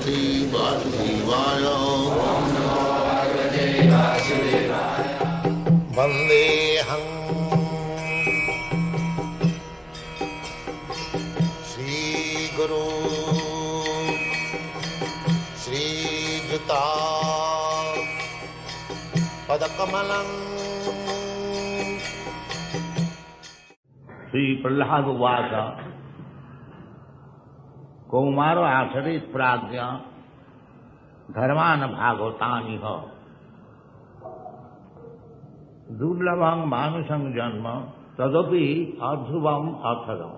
भगवते वासुदेवाय वन्देऽहं श्रीगुरो श्रीयुता पदकमलं। श्री प्रहलाद उवाच कौमारो आचरित प्राज्ञ धर्मान भागवतानिह दुर्लभं मानुषं जन्म तदपि अध्रुवम अर्थदम।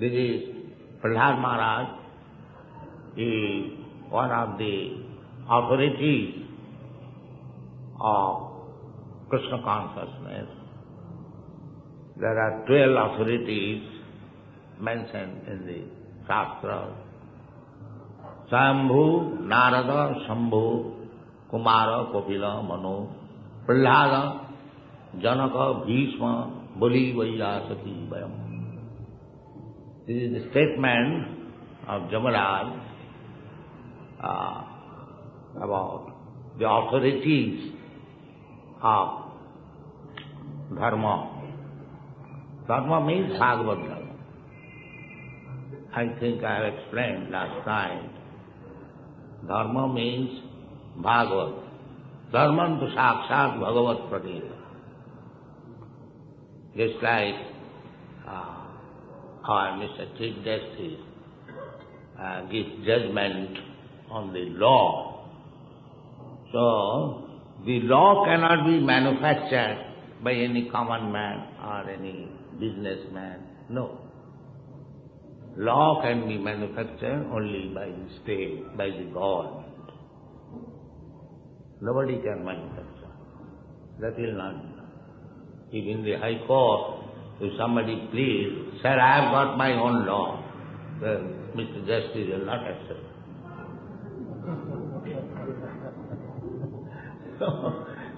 This is Prahlad Maharaj is one of the authorities of Krishna consciousness. There are 12 authorities mentioned in the Shastras. Swayambhu, Narada, Shambhu, Kumara, Kapila, Manu, Prahlada, Janaka, Bhishma, Bali, Vaiyasaki, Vayam. This is the statement of Jamaraj about the authorities of Dharma. Dharma means Bhagavad Dharma. I think I have explained last night. Dharma means Bhagavad. Dharman to sakshat bhagavat pratita. Just like our Mr. Chief Justice gives judgment on the law. So, the law cannot be manufactured by any common man or any businessman. No. Law can be manufactured only by the state, by the government. Nobody can manufacture. That will not be done. If in the High Court, if somebody pleads, sir, I have got my own law, then Mr. Justice will not accept.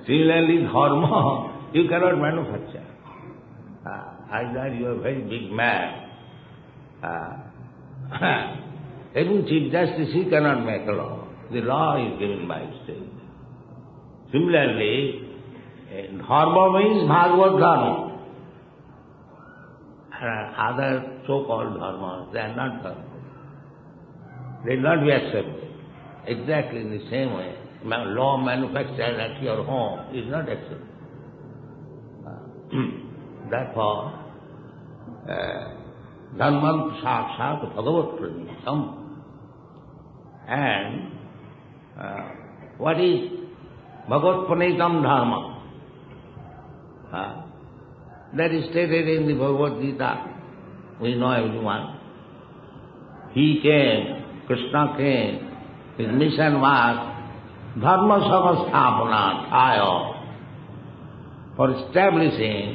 Similarly, dharma, you cannot manufacture. Either you are a very big man, even Chief Justice, he cannot make a law. The law is given by state. Similarly, dharma means Bhagavad Dharma. Other so-called dharmas, they are not dharma. They will not be accepted. Exactly in the same way, law manufactured at your home is not accepted. Therefore, dharman sakshat bhagavat pranitam. And what is bhagavat pranitam dharma? That is stated in the Bhagavad Gita. We know everyone. He came, Krishna came, his mission was dharma samasthapanat, for establishing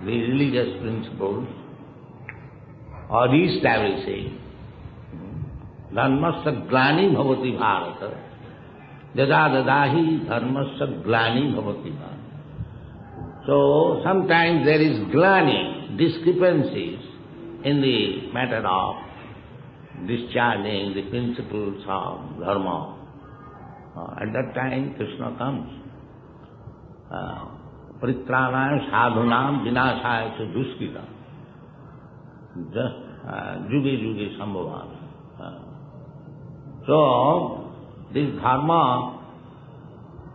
the religious principles or re-establishing dharmasya glani bhavati bharata yada dadahi dharmasya glani bhavati bharata. So sometimes there is glani, discrepancies in the matter of discharging the principles of dharma. At that time Krishna comes. Pritranaya sadhunam vinashaya cha duskita. Juge juge sambhavana. So this dharma,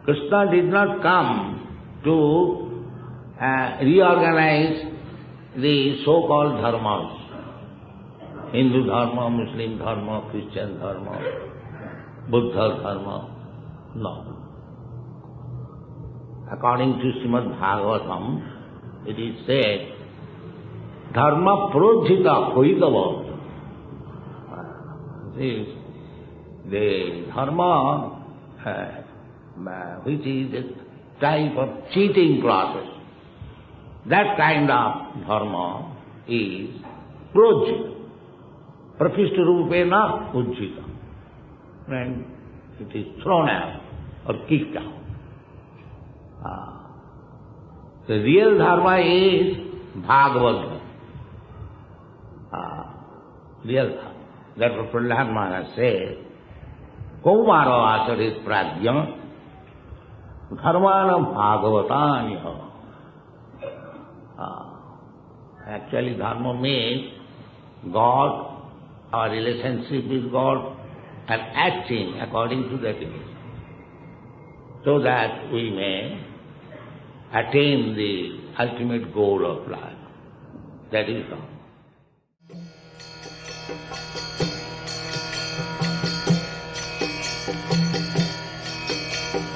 Krishna did not come to reorganize the so-called dharmas. Hindu dharma, Muslim dharma, Christian dharma, Buddha dharma. No. According to Srimad Bhagavatam, it is said, dharma projita hoitava. This is the dharma which is a type of cheating process. That kind of dharma is projita. Prafishta rupena ujjita. And it is thrown out or kicked out. The real dharma is Bhagavad. Real dharma. Therefore Prahlad Maharaj said, Kaumaro asarit prajna dharmanam bhagavataniha. Actually dharma means God, our relationship with God, and acting according to that image, so that we may attain the ultimate goal of life. That is all.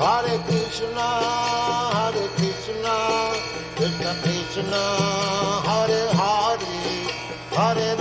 Hare Krishna, Krishna Krishna, Hare Hare, Hare